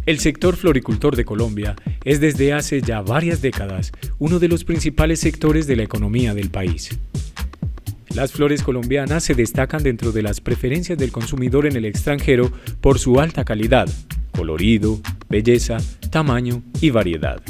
El sector floricultor de Colombia es desde hace ya varias décadas uno de los principales sectores de la economía del país. Las flores colombianas se destacan dentro de las preferencias del consumidor en el extranjero por su alta calidad, colorido, belleza, tamaño y variedad.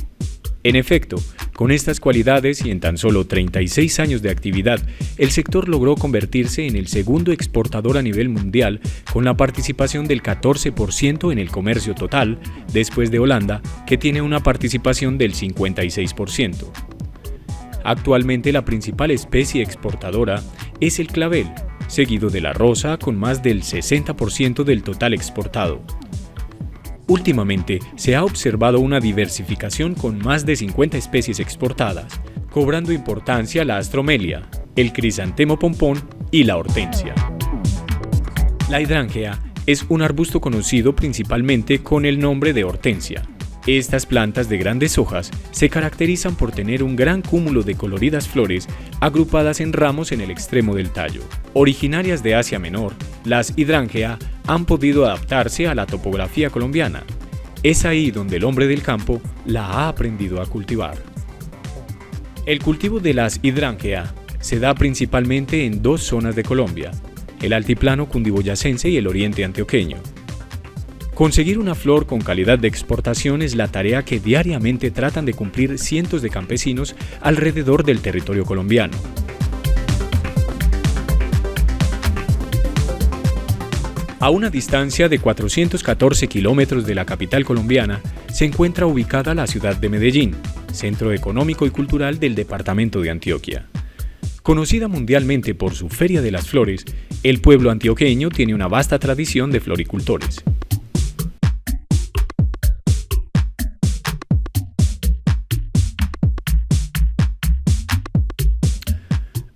En efecto, con estas cualidades y en tan solo 36 años de actividad, el sector logró convertirse en el segundo exportador a nivel mundial con la participación del 14% en el comercio total, después de Holanda, que tiene una participación del 56%. Actualmente la principal especie exportadora es el clavel, seguido de la rosa con más del 60% del total exportado. Últimamente se ha observado una diversificación con más de 50 especies exportadas, cobrando importancia la astromelia, el crisantemo pompón y la hortensia. La hidrángea es un arbusto conocido principalmente con el nombre de hortensia. Estas plantas de grandes hojas se caracterizan por tener un gran cúmulo de coloridas flores agrupadas en ramos en el extremo del tallo. Originarias de Asia Menor, las hidrángea han podido adaptarse a la topografía colombiana. Es ahí donde el hombre del campo la ha aprendido a cultivar. El cultivo de las hidrángea se da principalmente en dos zonas de Colombia, el altiplano cundiboyacense y el oriente antioqueño. Conseguir una flor con calidad de exportación es la tarea que diariamente tratan de cumplir cientos de campesinos alrededor del territorio colombiano. A una distancia de 414 kilómetros de la capital colombiana se encuentra ubicada la ciudad de Medellín, centro económico y cultural del departamento de Antioquia. Conocida mundialmente por su Feria de las Flores, el pueblo antioqueño tiene una vasta tradición de floricultores.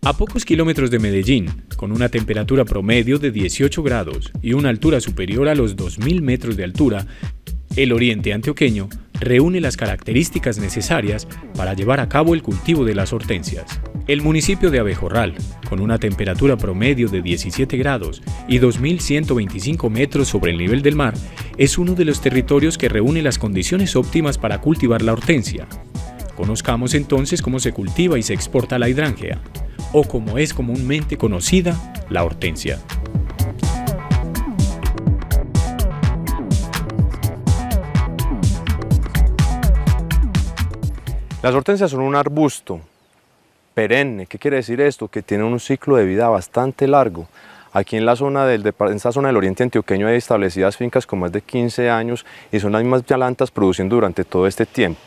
A pocos kilómetros de Medellín, con una temperatura promedio de 18 grados y una altura superior a los 2.000 metros de altura, el oriente antioqueño reúne las características necesarias para llevar a cabo el cultivo de las hortensias. El municipio de Abejorral, con una temperatura promedio de 17 grados y 2.125 metros sobre el nivel del mar, es uno de los territorios que reúne las condiciones óptimas para cultivar la hortensia. Conozcamos entonces cómo se cultiva y se exporta la hidrángea, o como es comúnmente conocida, la hortensia. Las hortensias son un arbusto perenne. ¿Qué quiere decir esto? Que tiene un ciclo de vida bastante largo. Aquí en esta zona del oriente antioqueño hay establecidas fincas con más de 15 años y son las mismas plantas produciendo durante todo este tiempo.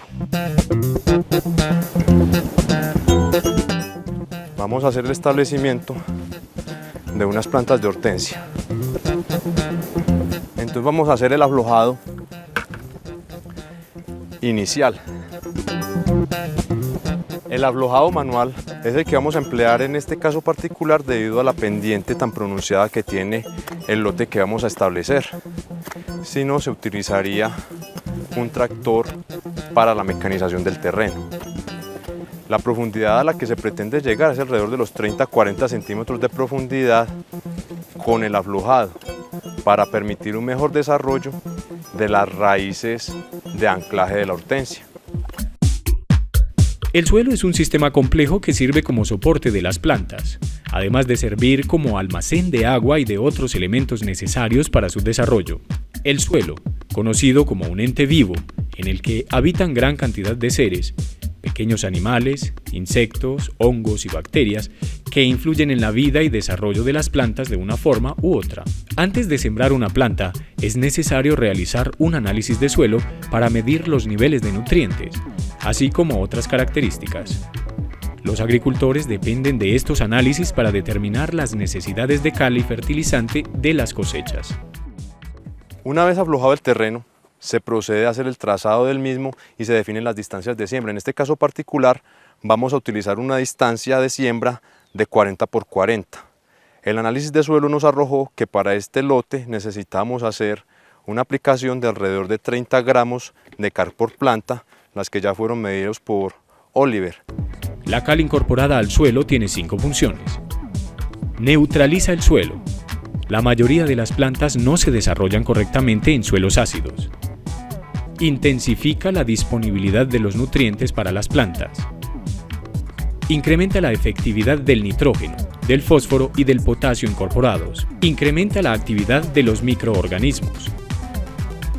Vamos a hacer el establecimiento de unas plantas de hortensia. Entonces vamos a hacer el aflojado inicial. El aflojado manual es el que vamos a emplear en este caso particular debido a la pendiente tan pronunciada que tiene el lote que vamos a establecer. Si no, se utilizaría un tractor para la mecanización del terreno. La profundidad a la que se pretende llegar es alrededor de los 30-40 centímetros de profundidad con el aflojado para permitir un mejor desarrollo de las raíces de anclaje de la hortensia. El suelo es un sistema complejo que sirve como soporte de las plantas, además de servir como almacén de agua y de otros elementos necesarios para su desarrollo. El suelo, conocido como un ente vivo, en el que habitan gran cantidad de seres, pequeños animales, insectos, hongos y bacterias que influyen en la vida y desarrollo de las plantas de una forma u otra. Antes de sembrar una planta, es necesario realizar un análisis de suelo para medir los niveles de nutrientes, así como otras características. Los agricultores dependen de estos análisis para determinar las necesidades de cal y fertilizante de las cosechas. Una vez aflojado el terreno, se procede a hacer el trazado del mismo y se definen las distancias de siembra. En este caso particular vamos a utilizar una distancia de siembra de 40 por 40. El análisis de suelo nos arrojó que para este lote necesitamos hacer una aplicación de alrededor de 30 gramos de cal por planta, las que ya fueron medidos por Oliver. La cal incorporada al suelo tiene 5 funciones. Neutraliza el suelo. La mayoría de las plantas no se desarrollan correctamente en suelos ácidos. Intensifica la disponibilidad de los nutrientes para las plantas. Incrementa la efectividad del nitrógeno, del fósforo y del potasio incorporados. Incrementa la actividad de los microorganismos.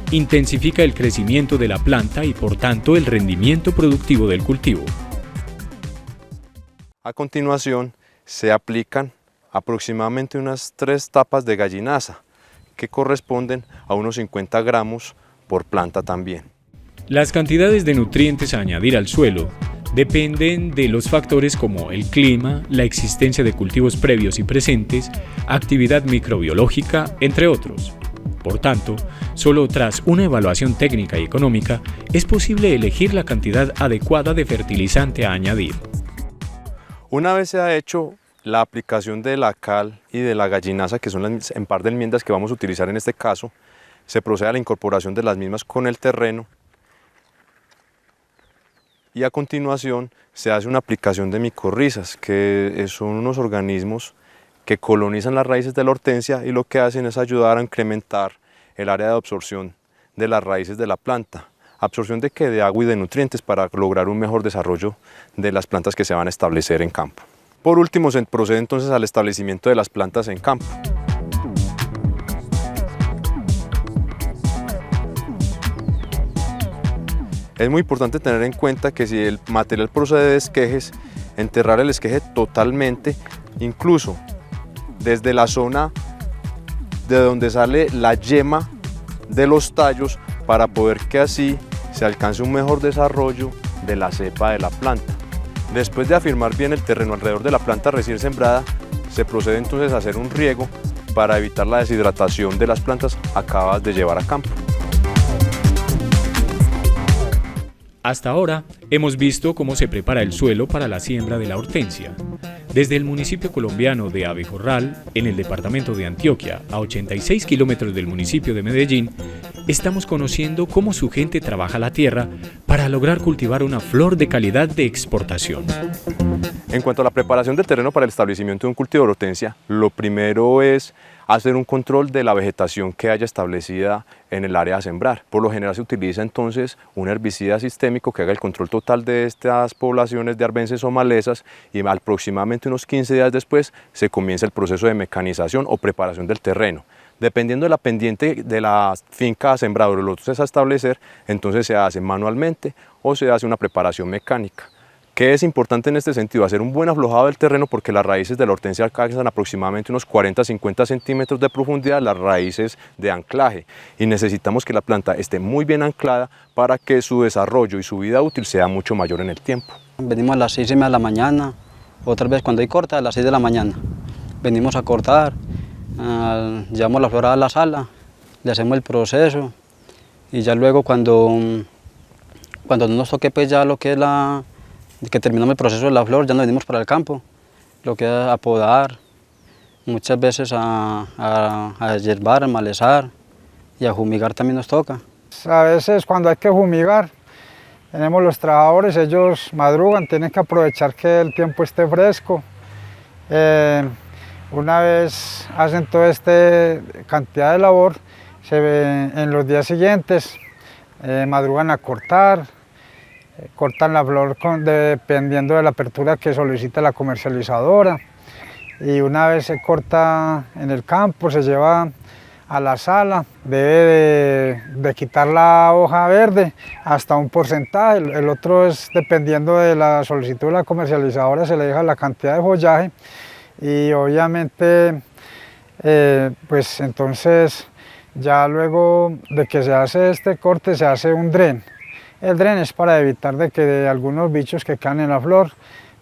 Intensifica el crecimiento de la planta y, por tanto, el rendimiento productivo del cultivo. A continuación, se aplican aproximadamente unas 3 tapas de gallinaza, que corresponden a unos 50 gramos por planta también. Las cantidades de nutrientes a añadir al suelo dependen de los factores como el clima, la existencia de cultivos previos y presentes, actividad microbiológica, entre otros. Por tanto, solo tras una evaluación técnica y económica es posible elegir la cantidad adecuada de fertilizante a añadir. Una vez se ha hecho la aplicación de la cal y de la gallinaza, que son las en par de enmiendas que vamos a utilizar en este caso, se procede a la incorporación de las mismas con el terreno y a continuación se hace una aplicación de micorrizas, que son unos organismos que colonizan las raíces de la hortensia y lo que hacen es ayudar a incrementar el área de absorción de las raíces de la planta. ¿Absorción de qué? De agua y de nutrientes para lograr un mejor desarrollo de las plantas que se van a establecer en campo. Por último, se procede entonces al establecimiento de las plantas en campo. Es muy importante tener en cuenta que si el material procede de esquejes, enterrar el esqueje totalmente, incluso desde la zona de donde sale la yema de los tallos, para poder que así se alcance un mejor desarrollo de la cepa de la planta. Después de afirmar bien el terreno alrededor de la planta recién sembrada, se procede entonces a hacer un riego para evitar la deshidratación de las plantas acabadas de llevar a campo. Hasta ahora hemos visto cómo se prepara el suelo para la siembra de la hortensia. Desde el municipio colombiano de Abejorral, en el departamento de Antioquia, a 86 kilómetros del municipio de Medellín, estamos conociendo cómo su gente trabaja la tierra para lograr cultivar una flor de calidad de exportación. En cuanto a la preparación del terreno para el establecimiento de un cultivo de hortensia, lo primero es hacer un control de la vegetación que haya establecida en el área a sembrar. Por lo general se utiliza entonces un herbicida sistémico que haga el control total de estas poblaciones de arbences o malezas, y aproximadamente unos 15 días después se comienza el proceso de mecanización o preparación del terreno. Dependiendo de la pendiente de la finca a sembrar o los otros a establecer, entonces se hace manualmente o se hace una preparación mecánica. ¿Qué es importante en este sentido? Hacer un buen aflojado del terreno, porque las raíces de la hortensia alcanzan aproximadamente unos 40-50 centímetros de profundidad, las raíces de anclaje, y necesitamos que la planta esté muy bien anclada para que su desarrollo y su vida útil sea mucho mayor en el tiempo. Venimos a las 6:30 de la mañana, otra vez cuando hay corta a las 6 de la mañana. Venimos a cortar, llevamos la flor a la sala, le hacemos el proceso y ya luego cuando no nos toque pues ya lo que es que terminamos el proceso de la flor, ya nos venimos para el campo, lo que es a podar, muchas veces a hierbar, a malezar y a fumigar también nos toca. A veces cuando hay que fumigar, tenemos los trabajadores, ellos madrugan, tienen que aprovechar que el tiempo esté fresco. Una vez hacen toda esta cantidad de labor, en los días siguientes madrugan a cortar, cortan la flor dependiendo de la apertura que solicita la comercializadora, y una vez se corta en el campo se lleva a la sala, debe de quitar la hoja verde hasta un porcentaje, el otro es dependiendo de la solicitud de la comercializadora, se le deja la cantidad de follaje, y obviamente pues entonces ya luego de que se hace este corte se hace un dren. El dren es para evitar de que algunos bichos que caen en la flor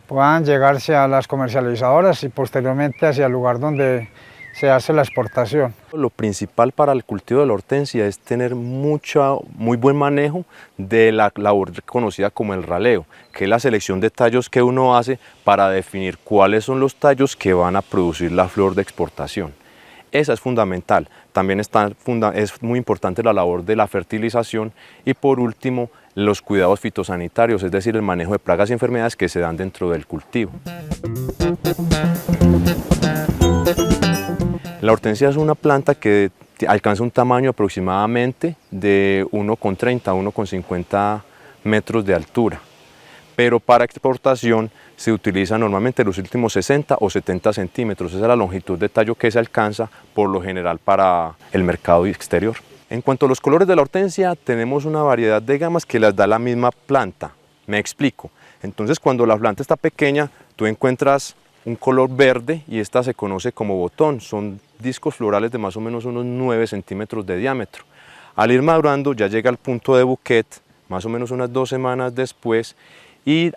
puedan llegarse a las comercializadoras y posteriormente hacia el lugar donde se hace la exportación. Lo principal para el cultivo de la hortensia es tener muy buen manejo de la labor conocida como el raleo, que es la selección de tallos que uno hace para definir cuáles son los tallos que van a producir la flor de exportación. Esa es fundamental. También es muy importante la labor de la fertilización y, por último, los cuidados fitosanitarios, es decir, el manejo de plagas y enfermedades que se dan dentro del cultivo. La hortensia es una planta que alcanza un tamaño aproximadamente de 1,30 a 1,50 metros de altura, pero para exportación se utiliza normalmente los últimos 60 o 70 centímetros, esa es la longitud de tallo que se alcanza por lo general para el mercado exterior. En cuanto a los colores de la hortensia, tenemos una variedad de gamas que las da la misma planta, me explico. Entonces cuando la planta está pequeña, tú encuentras un color verde y esta se conoce como botón, son discos florales de más o menos unos 9 centímetros de diámetro. Al ir madurando ya llega al punto de bouquet, más o menos unas 2 semanas después, y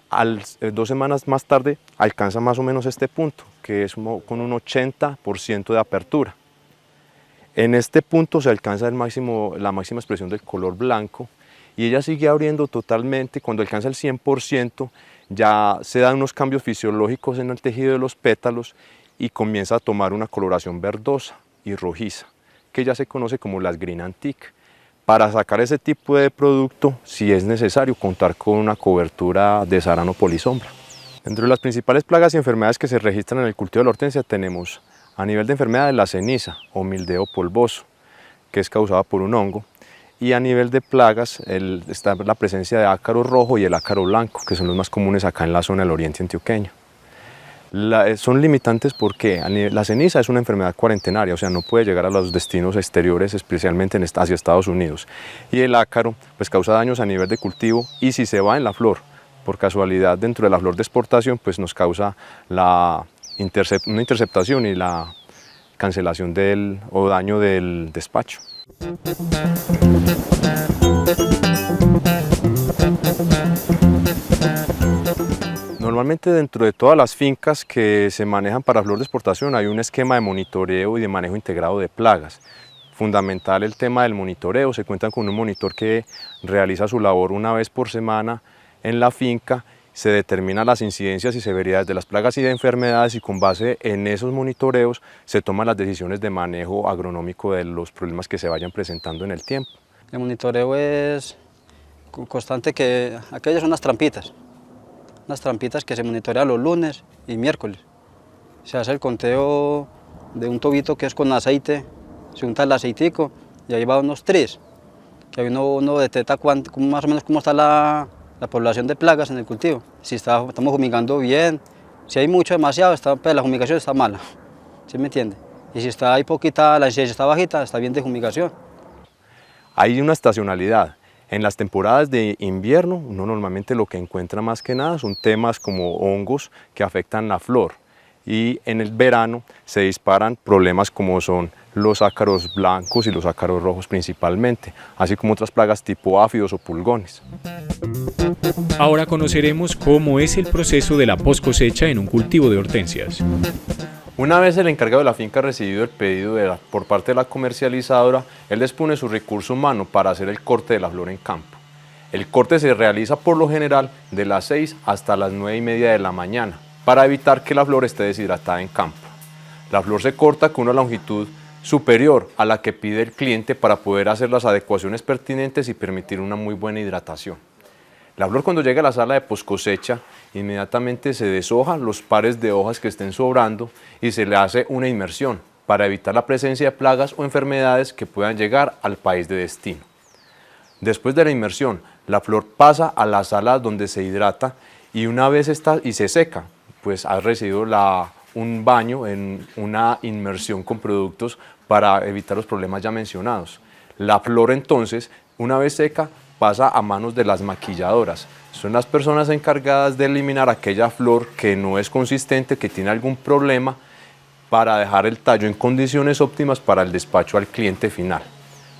2 semanas más tarde alcanza más o menos este punto, que es con un 80% de apertura. En este punto se alcanza la máxima expresión del color blanco y ella sigue abriendo totalmente. Cuando alcanza el 100% ya se dan unos cambios fisiológicos en el tejido de los pétalos y comienza a tomar una coloración verdosa y rojiza, que ya se conoce como las green antique. Para sacar ese tipo de producto sí es necesario contar con una cobertura de sarano polisombra. Dentro de las principales plagas y enfermedades que se registran en el cultivo de la hortensia tenemos a nivel de enfermedades la ceniza o mildeo polvoso, que es causada por un hongo, y a nivel de plagas está la presencia de ácaro rojo y el ácaro blanco, que son los más comunes acá en la zona del oriente antioqueño. Son limitantes porque la ceniza es una enfermedad cuarentenaria, o sea, no puede llegar a los destinos exteriores, especialmente hacia Estados Unidos. Y el ácaro pues causa daños a nivel de cultivo y si se va en la flor, por casualidad dentro de la flor de exportación, pues nos causa una interceptación y la cancelación o daño del despacho. Normalmente dentro de todas las fincas que se manejan para flor de exportación hay un esquema de monitoreo y de manejo integrado de plagas. Fundamental el tema del monitoreo, se cuenta con un monitor que realiza su labor una vez por semana en la finca, se determinan las incidencias y severidades de las plagas y de enfermedades y con base en esos monitoreos se toman las decisiones de manejo agronómico de los problemas que se vayan presentando en el tiempo. El monitoreo es constante, que aquellas son unas trampitas que se monitorean los lunes y miércoles. Se hace el conteo de un tubito que es con aceite, se unta el aceitico y ahí va unos 3, que ahí uno detecta más o menos cómo está la población de plagas en el cultivo, si estamos fumigando bien, si hay mucho, demasiado, pues la fumigación está mala, ¿sí me entiende? Y si hay poquita, la incidencia está bajita, está bien de fumigación. Hay una estacionalidad. En las temporadas de invierno, uno normalmente lo que encuentra más que nada son temas como hongos que afectan la flor. Y en el verano se disparan problemas como son los ácaros blancos y los ácaros rojos principalmente, así como otras plagas tipo áfidos o pulgones. Ahora conoceremos cómo es el proceso de la poscosecha en un cultivo de hortensias. Una vez el encargado de la finca ha recibido el pedido por parte de la comercializadora, él dispone su recurso humano para hacer el corte de la flor en campo. El corte se realiza por lo general de las 6 hasta las 9:30 de la mañana, para evitar que la flor esté deshidratada en campo. La flor se corta con una longitud superior a la que pide el cliente para poder hacer las adecuaciones pertinentes y permitir una muy buena hidratación. La flor cuando llega a la sala de poscosecha, inmediatamente se deshoja los pares de hojas que estén sobrando y se le hace una inmersión para evitar la presencia de plagas o enfermedades que puedan llegar al país de destino. Después de la inmersión, la flor pasa a la sala donde se hidrata y una vez está y se seca, pues ha recibido un baño en una inmersión con productos para evitar los problemas ya mencionados. La flor entonces, una vez seca, pasa a manos de las maquilladoras. Son las personas encargadas de eliminar aquella flor que no es consistente, que tiene algún problema, para dejar el tallo en condiciones óptimas para el despacho al cliente final.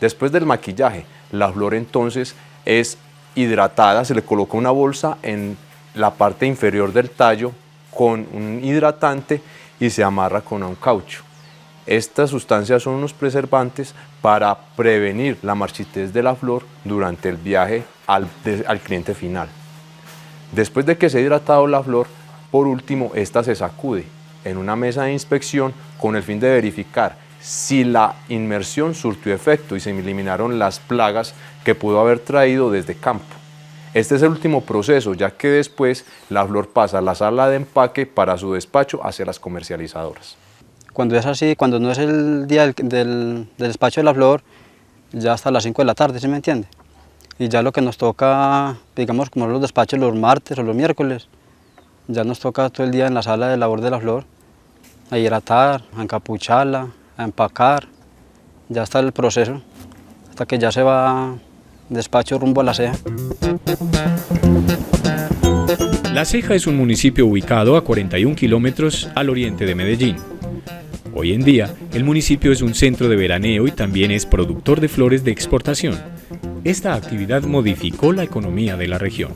Después del maquillaje, la flor entonces es hidratada, se le coloca una bolsa en la parte inferior del tallo con un hidratante y se amarra con un caucho. Estas sustancias son unos preservantes para prevenir la marchitez de la flor durante el viaje al cliente final. Después de que se ha hidratado la flor, por último, esta se sacude en una mesa de inspección con el fin de verificar si la inmersión surtió efecto y se eliminaron las plagas que pudo haber traído desde campo. Este es el último proceso, ya que después la flor pasa a la sala de empaque para su despacho hacia las comercializadoras. Cuando es así, cuando no es el día del despacho de la flor, ya hasta las 5 de la tarde, ¿sí me entiende? Y ya lo que nos toca, digamos, como los despachos los martes o los miércoles, ya nos toca todo el día en la sala de labor de la flor, a hidratar, a encapucharla, a empacar, ya está el proceso, hasta que ya se va despacho rumbo a La Ceja. La Ceja es un municipio ubicado a 41 kilómetros al oriente de Medellín. Hoy en día, el municipio es un centro de veraneo y también es productor de flores de exportación. Esta actividad modificó la economía de la región.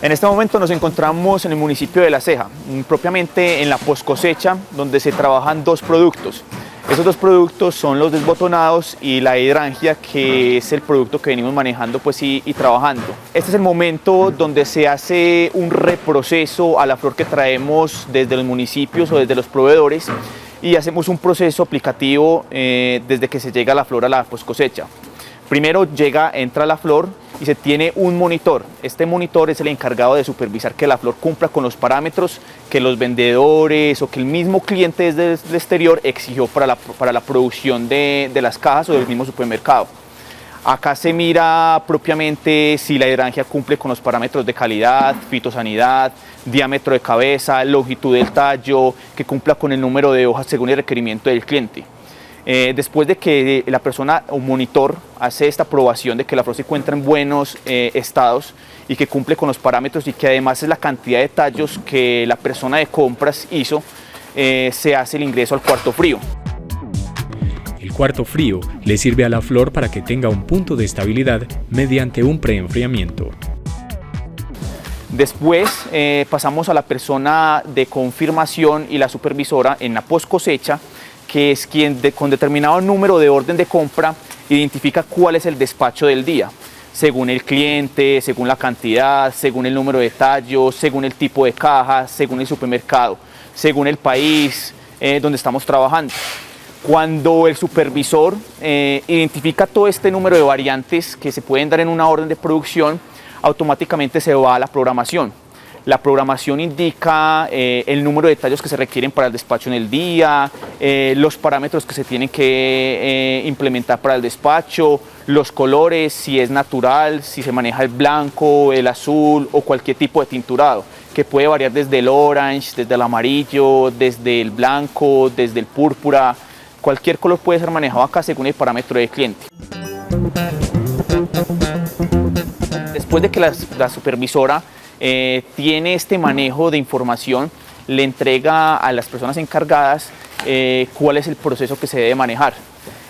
En este momento nos encontramos en el municipio de La Ceja, propiamente en la poscosecha, donde se trabajan dos productos. Esos dos productos son los desbotonados y la hidrangia, que es el producto que venimos manejando y trabajando. Este es el momento donde se hace un reproceso a la flor que traemos desde los municipios o desde los proveedores y hacemos un proceso aplicativo desde que se llega la flor a la poscosecha. Primero entra la flor y se tiene un monitor. Este monitor es el encargado de supervisar que la flor cumpla con los parámetros que los vendedores o que el mismo cliente desde el exterior exigió para la producción de las cajas o del mismo supermercado. Acá se mira propiamente si la hidrangia cumple con los parámetros de calidad, fitosanidad, diámetro de cabeza, longitud del tallo, que cumpla con el número de hojas según el requerimiento del cliente. Después de que la persona o monitor hace esta aprobación de que la flor se encuentra en buenos estados y que cumple con los parámetros y que además es la cantidad de tallos que la persona de compras hizo, se hace el ingreso al cuarto frío. El cuarto frío le sirve a la flor para que tenga un punto de estabilidad mediante un preenfriamiento. Después pasamos a la persona de confirmación y la supervisora en la post cosecha, que es quien con determinado número de orden de compra identifica cuál es el despacho del día, según el cliente, según la cantidad, según el número de tallos, según el tipo de caja, según el supermercado, según el país donde estamos trabajando. Cuando el supervisor identifica todo este número de variantes que se pueden dar en una orden de producción, automáticamente se va a la programación. La programación indica el número de tallos que se requieren para el despacho en el día, los parámetros que se tienen que implementar para el despacho, los colores, si es natural, si se maneja el blanco, el azul o cualquier tipo de tinturado, que puede variar desde el orange, desde el amarillo, desde el blanco, desde el púrpura. Cualquier color puede ser manejado acá según el parámetro del cliente. Después de que la supervisora tiene este manejo de información, le entrega a las personas encargadas cuál es el proceso que se debe manejar.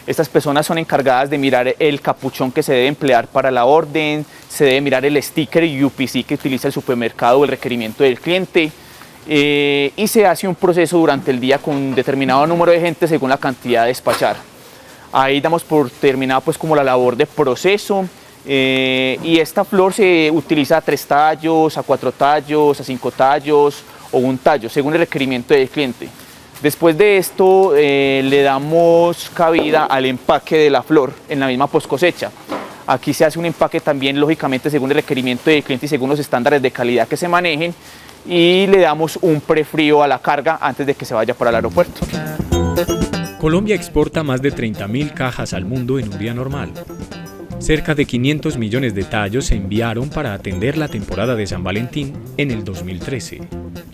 Estas personas son encargadas de mirar el capuchón que se debe emplear para la orden, se debe mirar el sticker UPC que utiliza el supermercado o el requerimiento del cliente, y se hace un proceso durante el día con un determinado número de gente según la cantidad a despachar. Ahí damos por terminada como la labor de proceso. Y esta flor se utiliza a 3 tallos, a 4 tallos, a 5 tallos o 1 tallo, según el requerimiento del cliente. Después de esto le damos cabida al empaque de la flor en la misma post cosecha. Aquí se hace un empaque también lógicamente según el requerimiento del cliente y según los estándares de calidad que se manejen, y le damos un prefrío a la carga antes de que se vaya para el aeropuerto. Colombia exporta más de 30.000 cajas al mundo en un día normal. Cerca de 500 millones de tallos se enviaron para atender la temporada de San Valentín en el 2013,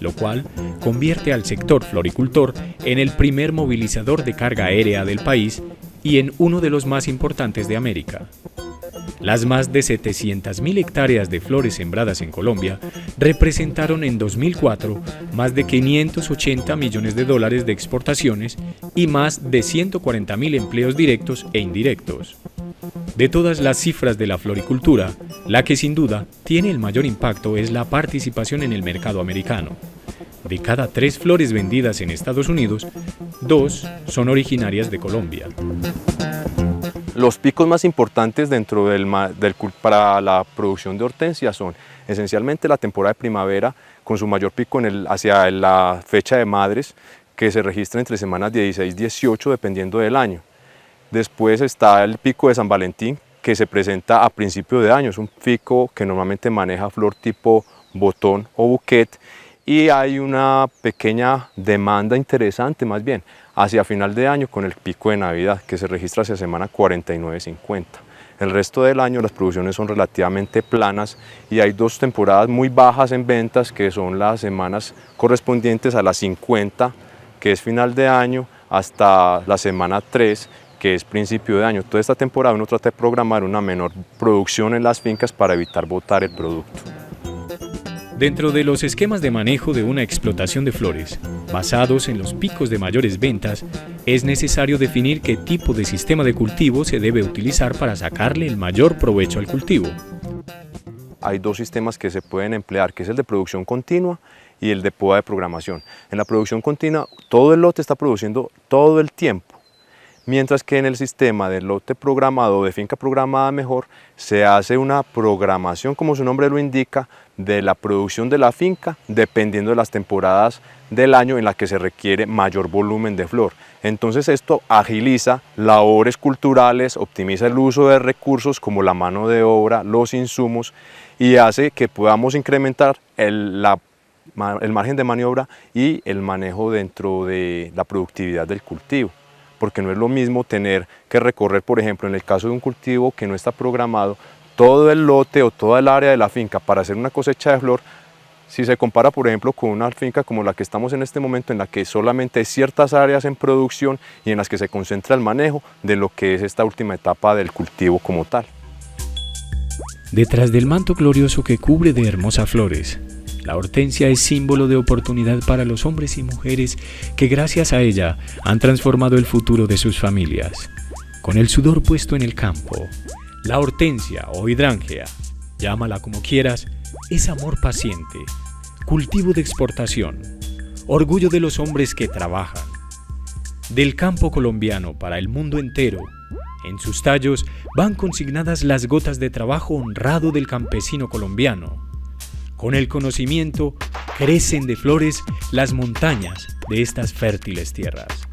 lo cual convierte al sector floricultor en el primer movilizador de carga aérea del país y en uno de los más importantes de América. Las más de 700.000 hectáreas de flores sembradas en Colombia representaron en 2004 más de 580 millones de dólares de exportaciones y más de 140.000 empleos directos e indirectos. De todas las cifras de la floricultura, la que sin duda tiene el mayor impacto es la participación en el mercado americano. De cada 3 flores vendidas en Estados Unidos, 2 son originarias de Colombia. Los picos más importantes dentro para la producción de hortensias son esencialmente la temporada de primavera, con su mayor pico hacia la fecha de madres, que se registra entre semanas 16 y 18 dependiendo del año. Después está el pico de San Valentín, que se presenta a principio de año. Es un pico que normalmente maneja flor tipo botón o bouquet, y hay una pequeña demanda interesante más bien hacia final de año con el pico de Navidad, que se registra hacia semana 49-50. El resto del año las producciones son relativamente planas y hay dos temporadas muy bajas en ventas, que son las semanas correspondientes a las 50, que es final de año, hasta la semana 3, que es principio de año. Toda esta temporada uno trata de programar una menor producción en las fincas para evitar botar el producto. Dentro de los esquemas de manejo de una explotación de flores, basados en los picos de mayores ventas, es necesario definir qué tipo de sistema de cultivo se debe utilizar para sacarle el mayor provecho al cultivo. Hay dos sistemas que se pueden emplear, que es el de producción continua y el de poda de programación. En la producción continua, todo el lote está produciendo todo el tiempo, mientras que en el sistema de lote programado o de finca programada mejor, se hace una programación, como su nombre lo indica, de la producción de la finca, dependiendo de las temporadas del año en las que se requiere mayor volumen de flor. Entonces esto agiliza labores culturales, optimiza el uso de recursos como la mano de obra, los insumos, y hace que podamos incrementar el margen de maniobra y el manejo dentro de la productividad del cultivo. Porque no es lo mismo tener que recorrer, por ejemplo, en el caso de un cultivo que no está programado, todo el lote o toda el área de la finca para hacer una cosecha de flor, si se compara, por ejemplo, con una finca como la que estamos en este momento, en la que solamente hay ciertas áreas en producción y en las que se concentra el manejo de lo que es esta última etapa del cultivo como tal. Detrás del manto glorioso que cubre de hermosas flores, la hortensia es símbolo de oportunidad para los hombres y mujeres que gracias a ella han transformado el futuro de sus familias. Con el sudor puesto en el campo, la hortensia o hidrángea, llámala como quieras, es amor paciente, cultivo de exportación, orgullo de los hombres que trabajan. Del campo colombiano para el mundo entero, en sus tallos van consignadas las gotas de trabajo honrado del campesino colombiano. Con el conocimiento crecen de flores las montañas de estas fértiles tierras.